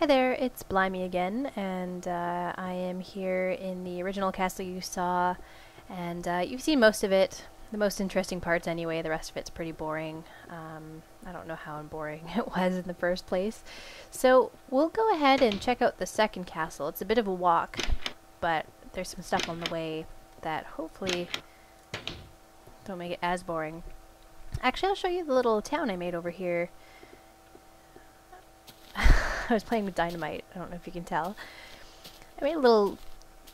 Hi there, it's Blimey again, and I am here in the original castle you saw, and you've seen most of it, the most interesting parts anyway. The rest of it's pretty boring. I don't know how boring it was in the first place. So we'll go ahead and check out the second castle. It's a bit of a walk, but there's some stuff on the way that hopefully don't make it as boring. Actually, I'll show you the little town I made over here. I was playing with dynamite. I don't know if you can tell. I made a little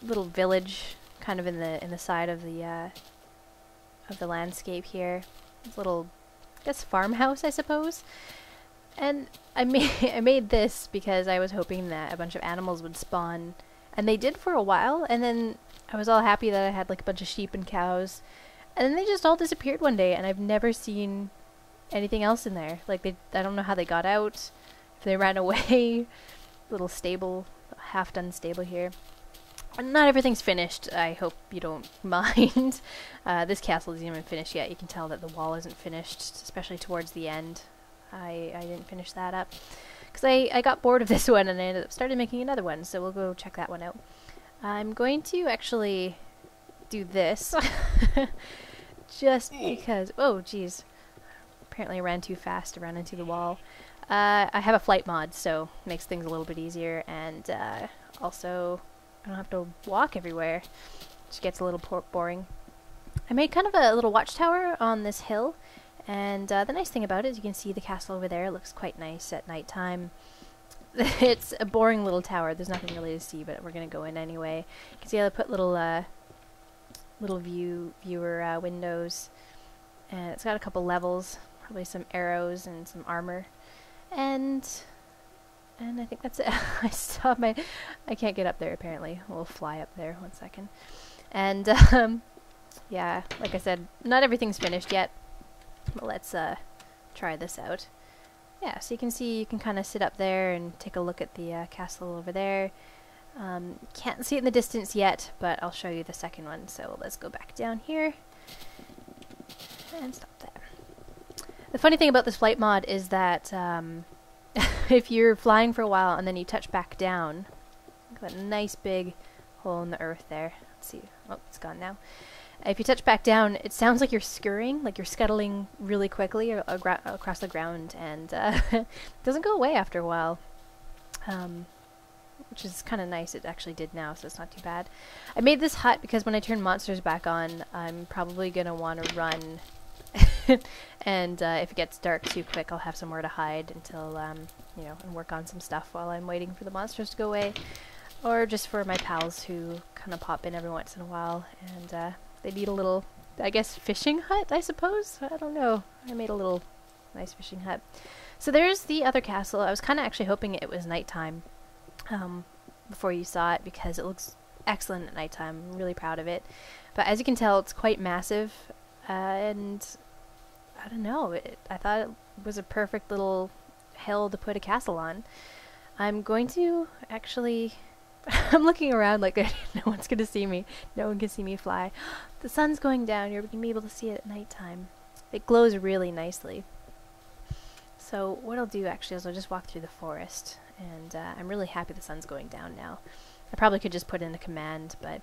village, kind of in the side of the landscape here. This little, I guess, farmhouse, I suppose. And I made this because I was hoping that a bunch of animals would spawn, and they did for a while. And then I was all happy that I had like a bunch of sheep and cows, and then they just all disappeared one day, and I've never seen anything else in there. Like I don't know how they got out. If they ran away. Little stable, half-done stable here. And not everything's finished. I hope you don't mind. This castle isn't even finished yet. You can tell that the wall isn't finished, especially towards the end. I didn't finish that up because I got bored of this one and I ended up started making another one. So we'll go check that one out. I'm going to actually do this just because. Oh, geez. Apparently I ran too fast to run into the wall. I have a flight mod, so it makes things a little bit easier, and also I don't have to walk everywhere, which gets a little boring. I made kind of a little watchtower on this hill, and the nice thing about it is you can see the castle over there. It looks quite nice at nighttime. It's a boring little tower. There's nothing really to see, but we're going to go in anyway. You can see how I put little viewer windows, and it's got a couple levels, probably some arrows and some armor. And I think that's it. I can't get up there apparently. We'll fly up there 1 second. And yeah, like I said, not everything's finished yet. But let's try this out. Yeah, so you can see, you can kind of sit up there and take a look at the castle over there. Can't see it in the distance yet, but I'll show you the second one. So let's go back down here and stop there. The funny thing about this flight mod is that if you're flying for a while and then you touch back down, look at that nice big hole in the earth there. Let's see. Oh, it's gone now. If you touch back down, it sounds like you're scurrying, like you're scuttling really quickly across the ground, and it doesn't go away after a while, which is kind of nice. It actually did now, so it's not too bad. I made this hut because when I turn monsters back on, I'm probably going to want to run. And if it gets dark too quick, I'll have somewhere to hide until, you know, and work on some stuff while I'm waiting for the monsters to go away. Or just for my pals who kind of pop in every once in a while, and they need a little, I guess, fishing hut, I suppose? I don't know. I made a little nice fishing hut. So there's the other castle. I was kind of actually hoping it was nighttime before you saw it, because it looks excellent at nighttime. I'm really proud of it. But as you can tell, it's quite massive, and I don't know, I thought it was a perfect little hill to put a castle on. I'm going to actually, I'm looking around like no one's going to see me. No one can see me fly. The sun's going down. You're going to be able to see it at nighttime. It glows really nicely. So what I'll do actually is I'll just walk through the forest, and I'm really happy the sun's going down now. I probably could just put in a command, but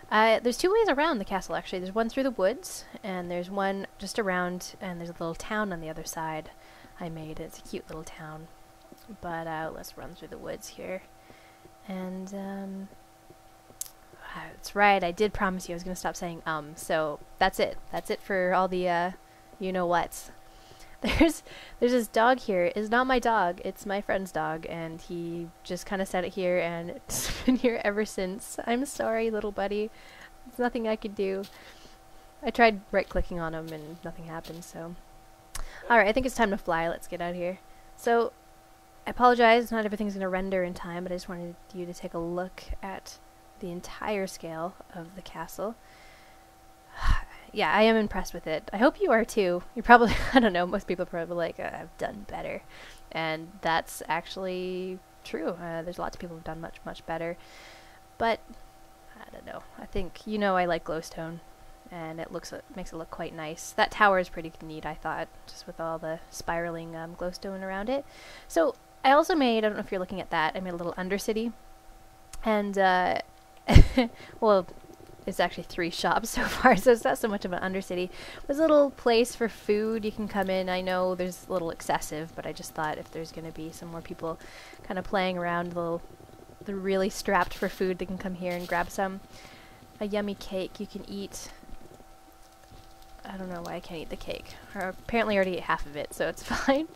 there's two ways around the castle, actually. There's one through the woods, and there's one just around, and there's a little town on the other side I made. It's a cute little town. But let's run through the woods here. And that's right, I did promise you I was going to stop saying so that's it. That's it for all the you-know-whats. There's this dog here. It's not my dog, it's my friend's dog, and he just kind of set it here, and it's been here ever since. I'm sorry, little buddy. There's nothing I could do. I tried right-clicking on him, and nothing happened, so. Alright, I think it's time to fly. Let's get out of here. So, I apologize, not everything's going to render in time, but I just wanted you to take a look at the entire scale of the castle. Yeah, I am impressed with it. I hope you are too. You're probably, I don't know, most people are probably like, I've done better. And that's actually true. There's lots of people who've done much, much better. But, I don't know. I think, you know, I like glowstone. And it makes it look quite nice. That tower is pretty neat, I thought, just with all the spiraling glowstone around it. So, I also made, I don't know if you're looking at that, I made a little undercity. And, well, it's actually 3 shops so far, so it's not so much of an undercity. There's a little place for food you can come in. I know there's a little excessive, but I just thought if there's going to be some more people kind of playing around, they're really strapped for food, they can come here and grab some. A yummy cake you can eat. I don't know why I can't eat the cake. I apparently already ate half of it, so it's fine.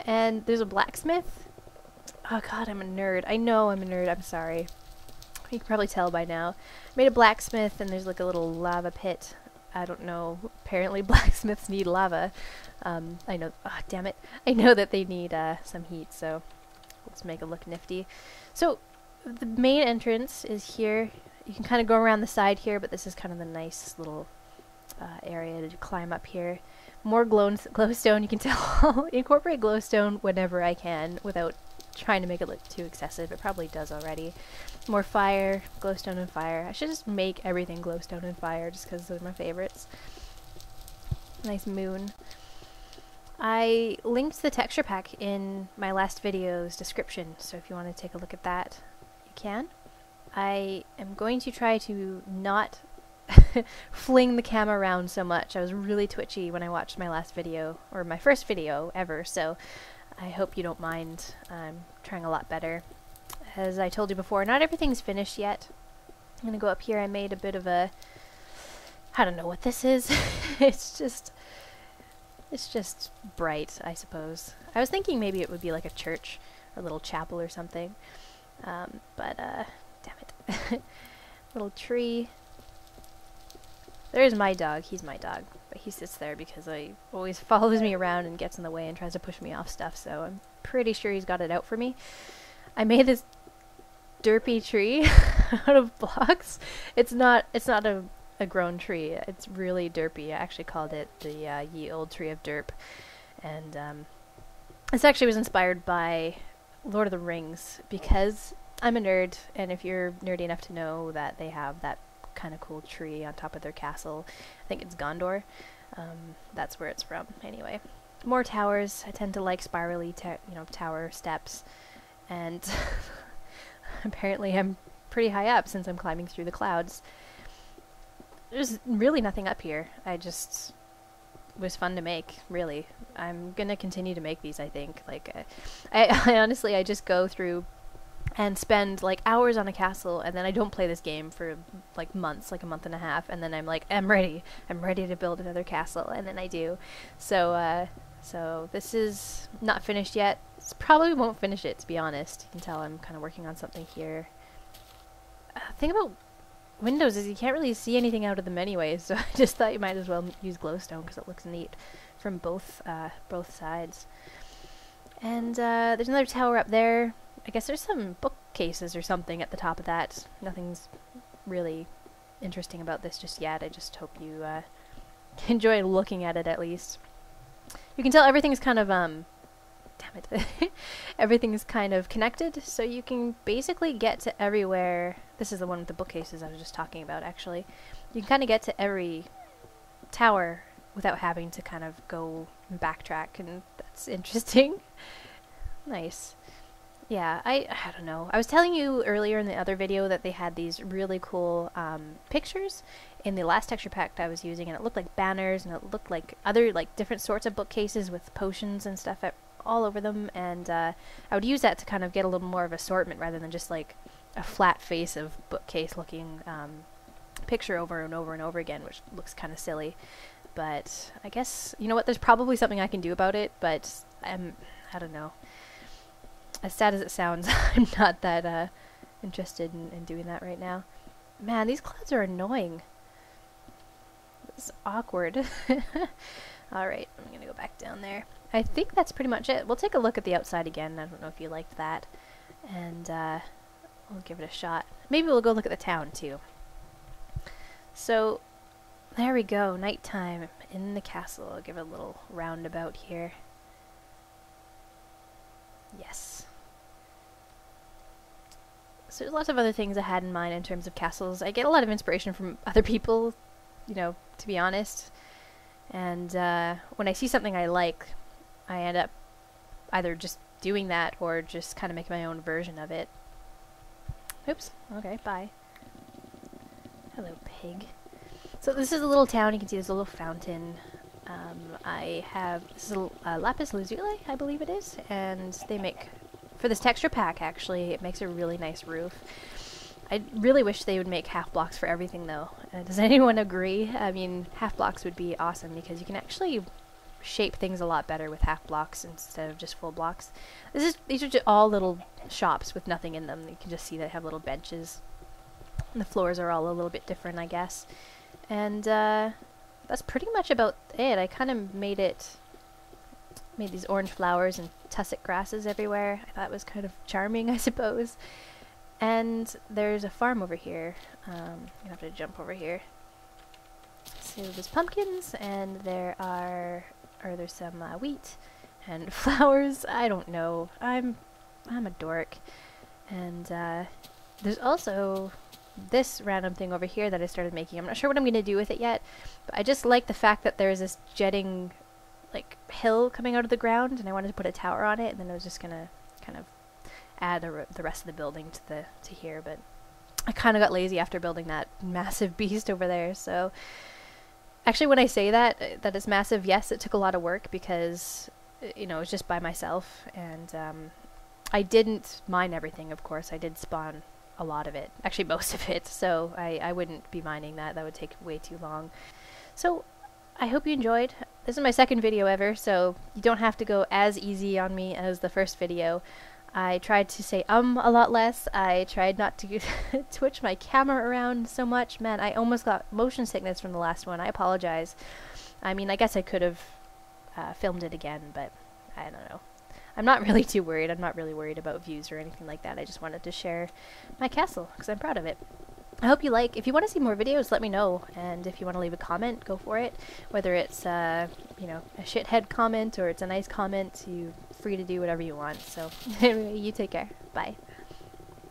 And there's a blacksmith. Oh god, I'm a nerd. I know I'm a nerd, I'm sorry. You can probably tell by now. I made a blacksmith and there's like a little lava pit. I don't know. Apparently blacksmiths need lava. I know, damn it. I know that they need some heat, so let's make it look nifty. So the main entrance is here. You can kind of go around the side here, but this is kind of the nice little area to climb up here. More glowstone, you can tell. Incorporate glowstone whenever I can without trying to make it look too excessive. It probably does already. More fire, glowstone and fire. I should just make everything glowstone and fire just because they're my favorites. Nice moon. I linked the texture pack in my last video's description, so if you want to take a look at that, you can. I am going to try to not fling the camera around so much. I was really twitchy when I watched my last video, or my first video ever, so I hope you don't mind. I'm trying a lot better. As I told you before, not everything's finished yet. I'm gonna go up here. I made a bit of a... I don't know what this is. It's just bright, I suppose. I was thinking maybe it would be like a church or a little chapel or something. But damn it. Little tree. There's my dog. He's my dog. But he sits there because he always follows me around and gets in the way and tries to push me off stuff, so I'm pretty sure he's got it out for me. I made this derpy tree out of blocks. It's not a grown tree. It's really derpy. I actually called it the Ye Old Tree of Derp. And this actually was inspired by Lord of the Rings because I'm a nerd, and if you're nerdy enough to know that they have that kind of cool tree on top of their castle. I think it's Gondor. That's where it's from. Anyway, more towers. I tend to like spirally, tower steps, and apparently I'm pretty high up since I'm climbing through the clouds. There's really nothing up here. It was fun to make, really. I'm gonna continue to make these, I think. Like, I honestly, I just go through and spend like hours on a castle, and then I don't play this game for like months, like a month and a half, and then I'm like, I'm ready to build another castle, and then I do. So this is not finished yet. Probably won't finish it, to be honest. You can tell I'm kind of working on something here. Thing about Windows is you can't really see anything out of them anyways, so I just thought you might as well use glowstone because it looks neat from both sides. And there's another tower up there. I guess there's some bookcases or something at the top of that. Nothing's really interesting about this just yet. I just hope you enjoy looking at it at least. You can tell everything's kind of, damn it, everything's kind of connected, so you can basically get to everywhere. This is the one with the bookcases I was just talking about, actually. You can kind of get to every tower without having to kind of go and backtrack, and that's interesting. Nice. Yeah, I don't know. I was telling you earlier in the other video that they had these really cool pictures in the last texture pack I was using, and it looked like banners, and it looked like other like different sorts of bookcases with potions and stuff all over them, and I would use that to kind of get a little more of assortment rather than just like a flat face of bookcase looking picture over and over and over again, which looks kind of silly. But I guess, you know what, there's probably something I can do about it, but I don't know. As sad as it sounds, I'm not that interested in doing that right now. Man, these clouds are annoying. It's awkward. Alright, I'm gonna go back down there. I think that's pretty much it. We'll take a look at the outside again. I don't know if you liked that. And we'll give it a shot. Maybe we'll go look at the town too. So, there we go. Nighttime in the castle. I'll give it a little roundabout here. Yes. So there's lots of other things I had in mind in terms of castles. I get a lot of inspiration from other people, you know, to be honest. And when I see something I like, I end up either just doing that or just kind of make my own version of it. Oops. Okay, bye. Hello, pig. So this is a little town. You can see there's a little fountain. I have, this is lapis lazuli, I believe it is, and they make, for this texture pack actually, it makes a really nice roof. I really wish they would make half blocks for everything though. Does anyone agree? I mean, half blocks would be awesome because you can actually shape things a lot better with half blocks instead of just full blocks. These are just all little shops with nothing in them. You can just see they have little benches. And the floors are all a little bit different, I guess. And that's pretty much about it. I kind of made these orange flowers and tussock grasses everywhere. I thought it was kind of charming, I suppose. And there's a farm over here. I'm gonna have to jump over here. So there's pumpkins, and there's some wheat and flowers. I don't know. I'm a dork. And there's also this random thing over here that I started making. I'm not sure what I'm gonna do with it yet, but I just like the fact that there's this jetting like hill coming out of the ground, and I wanted to put a tower on it, and then I was just gonna kind of add the rest of the building to here, but I kind of got lazy after building that massive beast over there. So actually, when I say that it's massive, yes, it took a lot of work because you know, it was just by myself, and I didn't mine everything, of course. I did spawn a lot of it, actually most of it, so I wouldn't be mining that. That would take way too long. So I hope you enjoyed. This is my second video ever, so you don't have to go as easy on me as the first video. I tried to say a lot less. I tried not to twitch my camera around so much. Man, I almost got motion sickness from the last one. I apologize. I mean, I guess I could have filmed it again, but I don't know. I'm not really too worried. I'm not really worried about views or anything like that. I just wanted to share my castle because I'm proud of it. I hope you like. If you want to see more videos, let me know. And if you want to leave a comment, go for it. Whether it's, you know, a shithead comment or it's a nice comment, you're free to do whatever you want. So anyway, you take care. Bye.